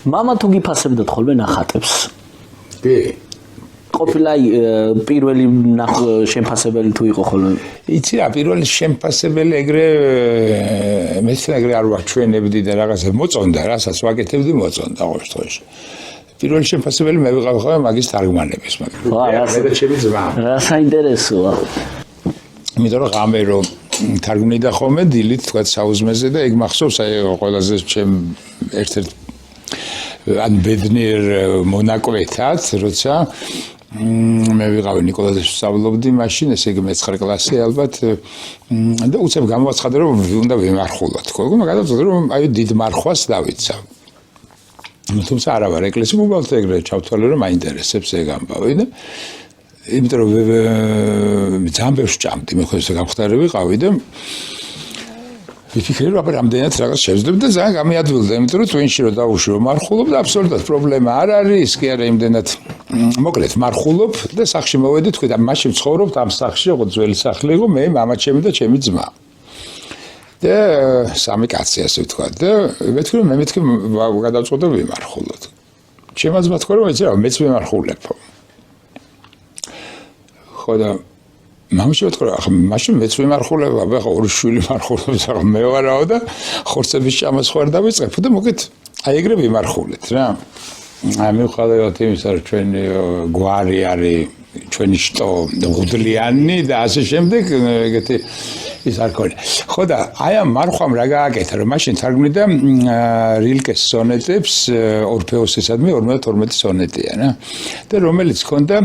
მამა თუ გიფასებდათ ხოლმე ნახატებს? კი. ყოფილა პირველი შემფასებელი თუ იყო ხოლმე? იცი რა, პირველი შემფასებელი ეგრე მეც ეგრე არ ვაჩვენებდი და რაღაცა მოწონდა, რასაც ვაკეთებდი მოწონდა ყოველ შემთხვევაში. პირველი შემფასებელი მე ვიყავ ხოლმე მაგის თარგმანების, მაგრამ მე და ჩემი ძმა. რა საინტერესოა. იმიტომ რომ ღამე რომ თარგმნიდა ხოლმე დილით თქვა საუზმეზე და ეგ მახსოვს აი ყველაზე ჩემ ერთ-ერთ ან ბედნიერ მონაკვეთად, როცა მე ვიყავი ნიკოლაძეში ვსწავლობდი მაშინ, ესე იგი მე-9 კლასი ალბათ და უცებ გამოაცხადა რომ უნდა ვიმარხულოთ. ხოლმე გადავწყვიტე რომ აი დიდ მარხვას დავიცავ. თუმცა არა ვარ ეკლესია უბრალოდ ეგრე ჩავთვალე რომ მაინტერესებს ეგ ამბავი და იმიტომ რომ ძალიან ბევრს ჭამდი მე ხო ესე გამხდარი ვიყავი და ვიფიქრე რომ აბა რამდენად რაღაც შევძლებდი და ძალიან გამიადვილდა იმიტომ რომ twin-ში რომ დავუშვი მარხულობ და აბსოლუტურად პრობლემა არ არის კი არა იმდენად მოკლედ მარხულობ და სახლში მოვედი თქვი და მაშინ ცხოვრობთ ამ სახლში როგორც ძველი სახლი იყო მე მამა ჩემი და ჩემი ძმა და სამი კაცი ასე ვთქვა და მეთქი რომ მე მეთქი გადავწყვეტე ვიმარხულოთ ჩემმა ძმა თქვა რომ ეცი რა მეც ვიმარხულებ ხო და მამაში ვთქვა ახლა მაშინ მეც ვიმარხულებ აბა ხო ორი შვილი მარხულობს ახლა მე ვარაო და ხორცების ჭამას ხوار დავიწყებ და მოგეთ აი ეგრე ვიმარხულეთ რა აი მივხვდეთ იმისა რომ ჩვენი გვარი არის ჩვენი შტო მღვდლიანი და ასე შემდეგ ეგეთი ის არ ქონია. ხო და აი ამ მარხვამ რა გააკეთა რომ მაშინ თარგმნიდა რილკეს სონეტებს ორფეოსისადმი 52 სონეტია რა. და რომელიც ჰქონდა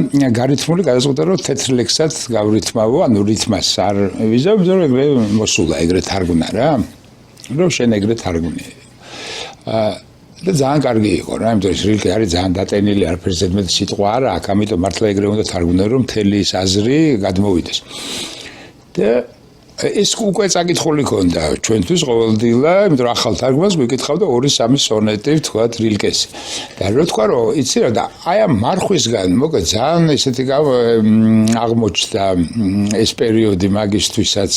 გარითმული გადაწყვეტა რომ თეთრ ლექსად გავრითმავო, ანუ რითმას არ ვიზავ, მაგრამ ეგრე მოსულა, ეგრე თარგმნა რა. რომ შენ ეგრე თარგმნი. და ძალიან კარგი იყო რა, იმიტომ რომ რილკე არის ძალიან დატენილი, არაფერს ზედმეტი სიტყვა არ აქვს, ამიტომ მართლა ეგრე უნდა თარგმნო რომ მთელი ის აზრი გადმოვიდეს. და ეს უკვე წაკითხული ქონდა ჩვენთვის ყოველდღიურად, იმიტომ რომ ახალ თარგმანს გვიკითხავდა 2-3 სონეტი თქვათ რილკესი. და რო თქვა რომ იცი რა და აი ამ მარხვისგან მოკლედ ძალიან ესეთი აღმოჩნდა ეს პერიოდი მაგისთვისაც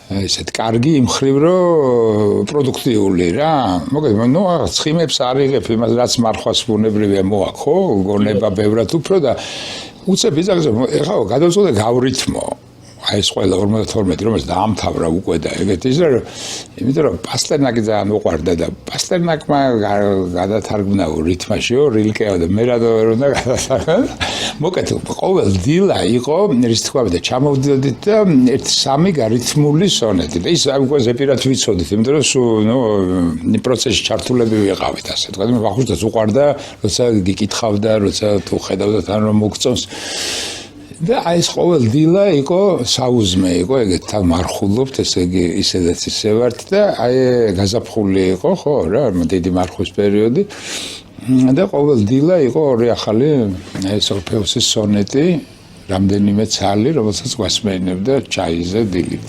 ესეთ კარგი იმ ხრივ რომ პროდუქტიული რა. მოკლედ ნუ ცხიმებს არ იღებ იმას რაც მარხვას ბუნებრივია მოაქვს, ხო? გონება ბევრად უფრო და უცებ იზაგზე ეხლა გადავწყვეტე გავრითმო. აი ეს ყველა 52 რომელიც დაამთავრა უკვე და ეგეთი ის რომ იმიტომ რომ პასტერნაკი ძალიან უყვარდა და პასტერნაკმა გადათარგმნა რითმაშიო რილკეო და მე რა უნდა გადასახა მოკეთ ყოველ დილა იყო რის თქვა და ჩამოვდოდით და 1-3 გარითმული სონეტი და ის უკვე ზეპირად ვიცოდით იმიტომ რომ ნუ პროცესში ჩართულები ვიყავით ასე თქვა მე ვახუშტას უყვარდა როცა გიკითხავდა როცა თუ ხედავდა თან რომ მოგწონს და აი ეს ყოველ დილა იყო საუზმე იყო ეგეთ თან მარხულობთ ესე იგი ისედაც ისე ვართ და აი გაზაფხული იყო ხო რა დიდი მარხვის პერიოდი და ყოველ დილა იყო ორი ახალი ეს ორფეოსის სონეტი რამდენიმე ცალი რომელსაც გვასმენებდა ჩაიზე დილით